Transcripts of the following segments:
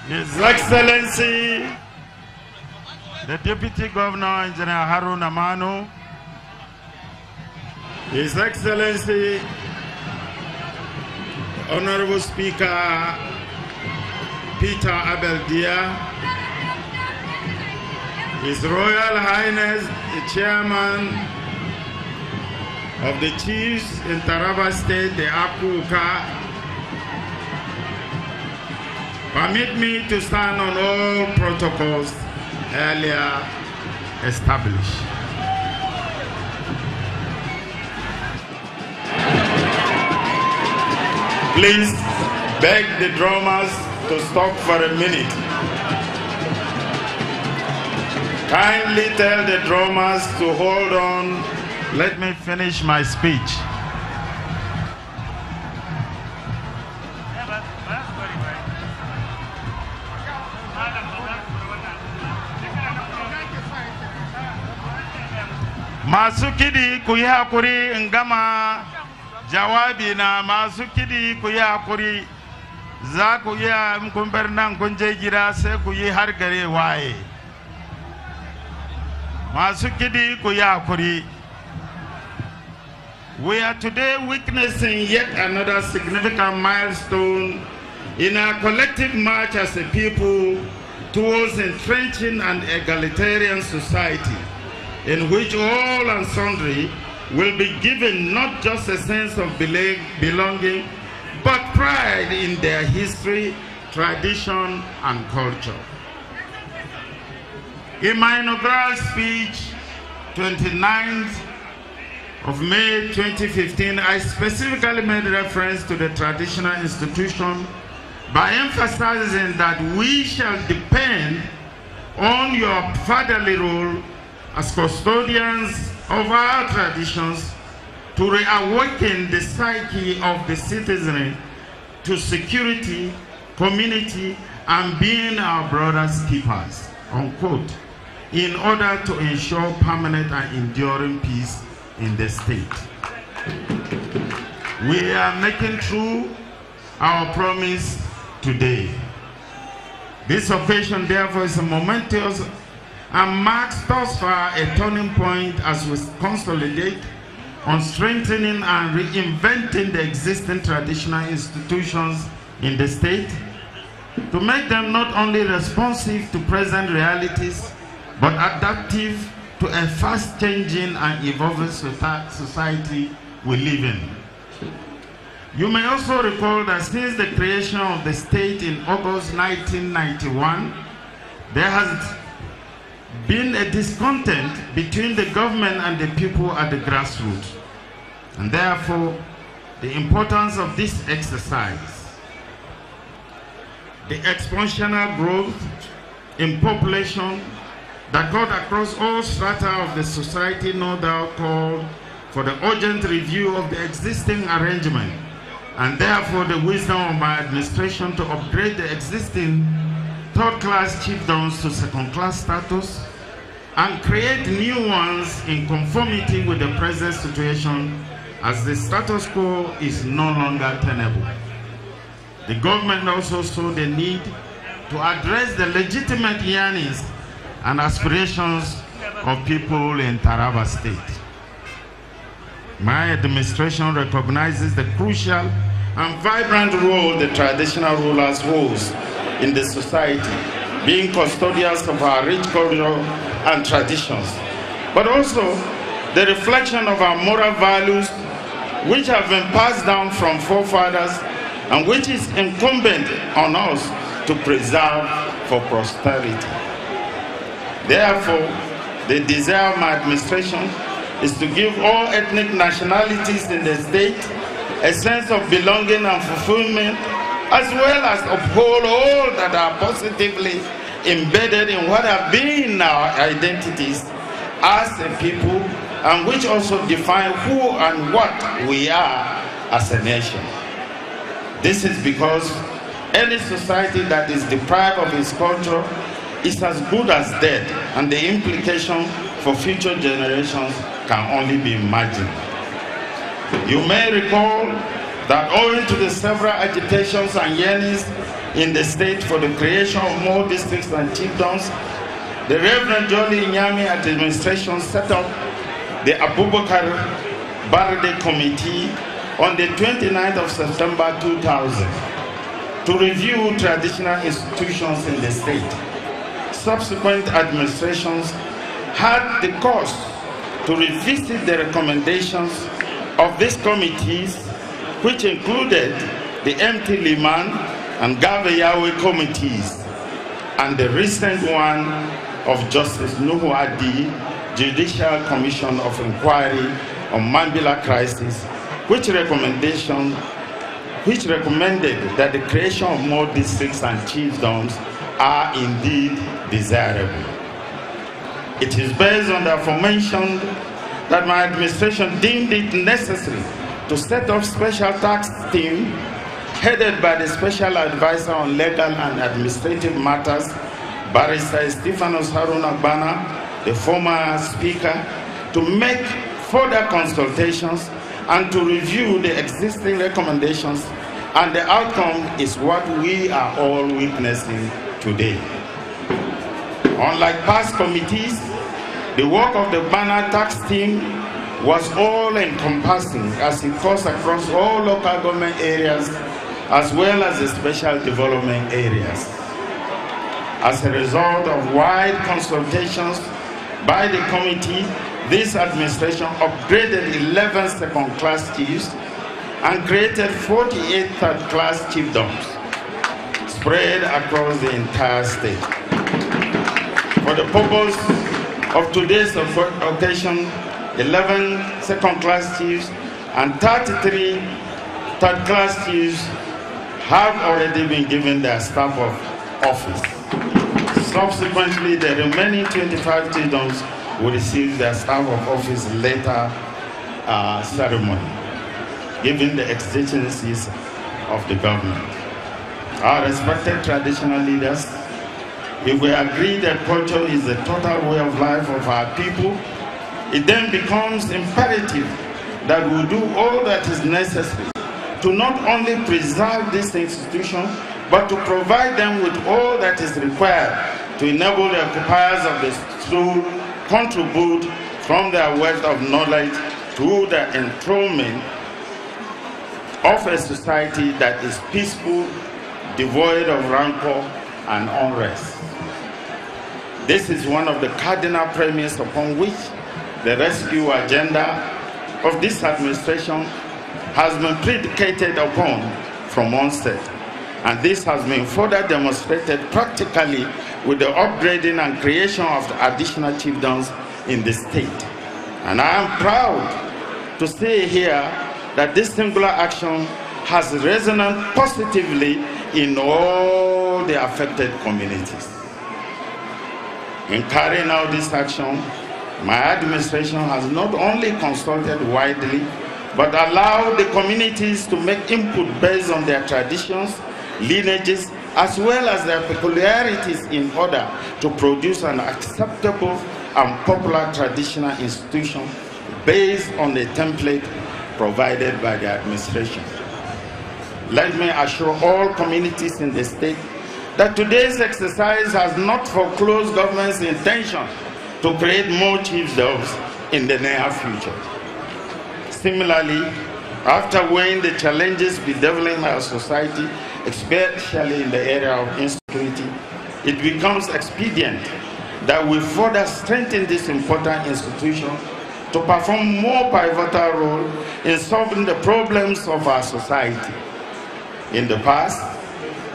His Excellency, the Deputy Governor, Engineer Haruna Manu, His Excellency, Honorable Speaker Peter Abeldia, His Royal Highness, the Chairman of the Chiefs in Taraba State, the Akuka, permit me to stand on all protocols earlier established. Please beg the drummers to stop for a minute. Kindly tell the drummers to hold on. Let me finish my speech. Masu kidi ku yi hakuri in gama jawabi na, masu kidi ku yi hakuri, za ku yi in kun bar nan kun je gida sai ku yi har gare waye. Masu kidi ku yi hakuri. We are today witnessing yet another significant milestone in our collective march as a people towards entrenching an egalitarian society, in which all and sundry will be given not just a sense of belonging, but pride in their history, tradition, and culture. In my inaugural speech, 29th of May 2015, I specifically made reference to the traditional institution by emphasizing that we shall depend on your fatherly role as custodians of our traditions to reawaken the psyche of the citizenry to security, community, and being our brothers' keepers, unquote, in order to ensure permanent and enduring peace in the state. We are making true our promise today. This occasion, therefore, is a momentous and marks thus far a turning point as we consolidate on strengthening and reinventing the existing traditional institutions in the state to make them not only responsive to present realities, but adaptive to a fast-changing and evolving society we live in. You may also recall that since the creation of the state in August 1991, there has been a discontent between the government and the people at the grassroots. And therefore, the importance of this exercise, the exponential growth in population that got across all strata of the society no doubt called for the urgent review of the existing arrangement, and therefore the wisdom of my administration to upgrade the existing third-class chiefdoms to second-class status and create new ones in conformity with the present situation, as the status quo is no longer tenable. The government also saw the need to address the legitimate yearnings and aspirations of people in Taraba State. My administration recognizes the crucial and vibrant role the traditional rulers hold in the society, being custodians of our rich culture and traditions, but also the reflection of our moral values which have been passed down from forefathers and which is incumbent on us to preserve for posterity. Therefore, the desire of my administration is to give all ethnic nationalities in the state a sense of belonging and fulfillment, as well as uphold all that are positively embedded in what have been our identities as a people, and which also define who and what we are as a nation. This is because any society that is deprived of its culture is as good as dead, and the implication for future generations can only be imagined. You may recall that owing to the several agitations and yearnings in the state for the creation of more districts and chiefdoms, the Reverend Jolly Nyami administration set up the Abubakar Barde Committee on the 29th of September 2000 to review traditional institutions in the state. Subsequent administrations had the cost to revisit the recommendations of these committees, which included the MT Liman and Gabe Yahweh committees, and the recent one of Justice Nuhu Adi, Judicial Commission of Inquiry on Mambila Crisis, which recommended that the creation of more districts and chiefdoms are indeed desirable. It is based on the aforementioned that my administration deemed it necessary to set up special task team headed by the Special Advisor on Legal and Administrative Matters, Barrister Stephanos Haruna Bana, the former Speaker, to make further consultations and to review the existing recommendations, and the outcome is what we are all witnessing today. Unlike past committees, the work of the Bana task team was all-encompassing as it cuts across all local government areas as well as the special development areas. As a result of wide consultations by the committee, this administration upgraded 11 second-class chiefs and created 48 third-class chiefdoms spread across the entire state. For the purpose of today's occasion, 11 second-class chiefs and 33 third-class chiefs have already been given their stamp of office. Subsequently, the remaining 25 chiefdoms will receive their stamp of office later ceremony, given the exigencies of the government. Our respected traditional leaders, if we agree that culture is the total way of life of our people, it then becomes imperative that we do all that is necessary to not only preserve this institution, but to provide them with all that is required to enable the occupiers of the stool contribute from their wealth of knowledge to the enthronement of a society that is peaceful, devoid of rancor and unrest. This is one of the cardinal premises upon which the rescue agenda of this administration has been predicated upon from onset, and this has been further demonstrated practically with the upgrading and creation of the additional chiefdoms in the state. And I am proud to say here that this singular action has resonance positively in all the affected communities. In carrying out this action, my administration has not only consulted widely, but allowed the communities to make input based on their traditions, lineages, as well as their peculiarities in order to produce an acceptable and popular traditional institution based on the template provided by the administration. Let me assure all communities in the state that today's exercise has not foreclosed government's intention to create more chiefdoms in the near future. Similarly, after weighing the challenges bedeviling our society, especially in the area of insecurity, it becomes expedient that we further strengthen this important institution to perform more pivotal role in solving the problems of our society. In the past,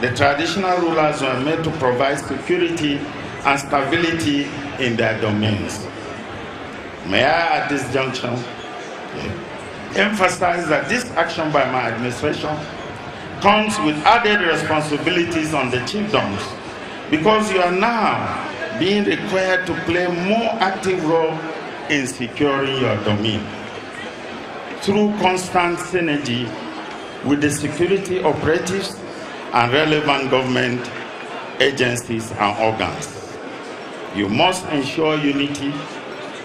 the traditional rulers were made to provide security and stability in their domains. May I, at this junction, emphasize that this action by my administration comes with added responsibilities on the chiefdoms, because you are now being required to play a more active role in securing your domain through constant synergy with the security operatives and relevant government agencies and organs. You must ensure unity,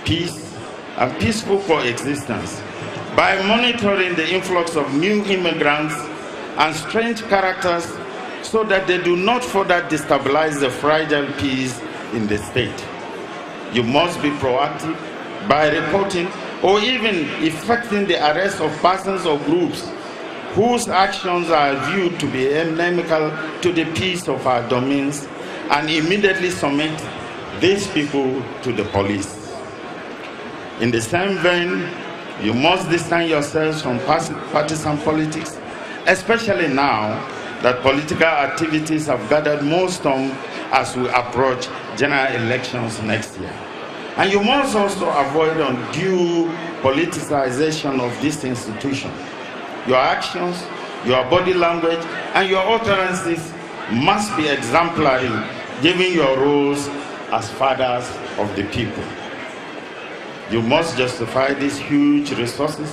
peace, and peaceful coexistence by monitoring the influx of new immigrants and strange characters so that they do not further destabilize the fragile peace in the state. You must be proactive by reporting or even effecting the arrest of persons or groups whose actions are viewed to be inimical to the peace of our domains, and immediately submit these people to the police. In the same vein, you must distance yourselves from partisan politics, especially now that political activities have gathered more storm as we approach general elections next year. And you must also avoid undue politicization of this institution. Your actions, your body language, and your utterances must be exemplary, given your roles as fathers of the people. You must justify these huge resources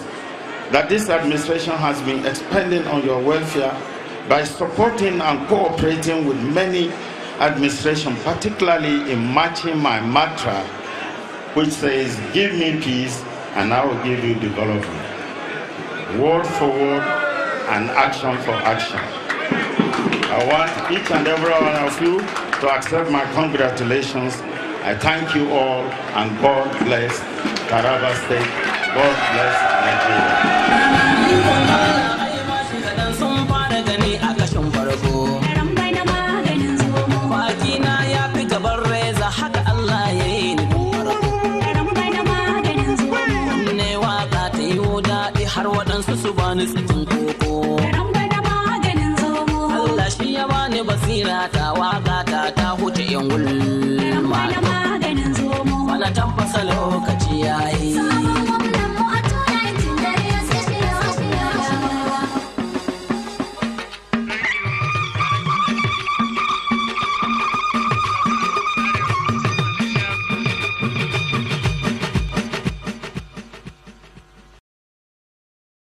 that this administration has been expending on your welfare by supporting and cooperating with many administrations, particularly in matching my mantra, which says, give me peace and I will give you development. Word for word and action for action. I want each and every one of you to accept my congratulations. I thank you all, and God bless Taraba State. God bless Allah shi ya bani basira ta waka ta huce yan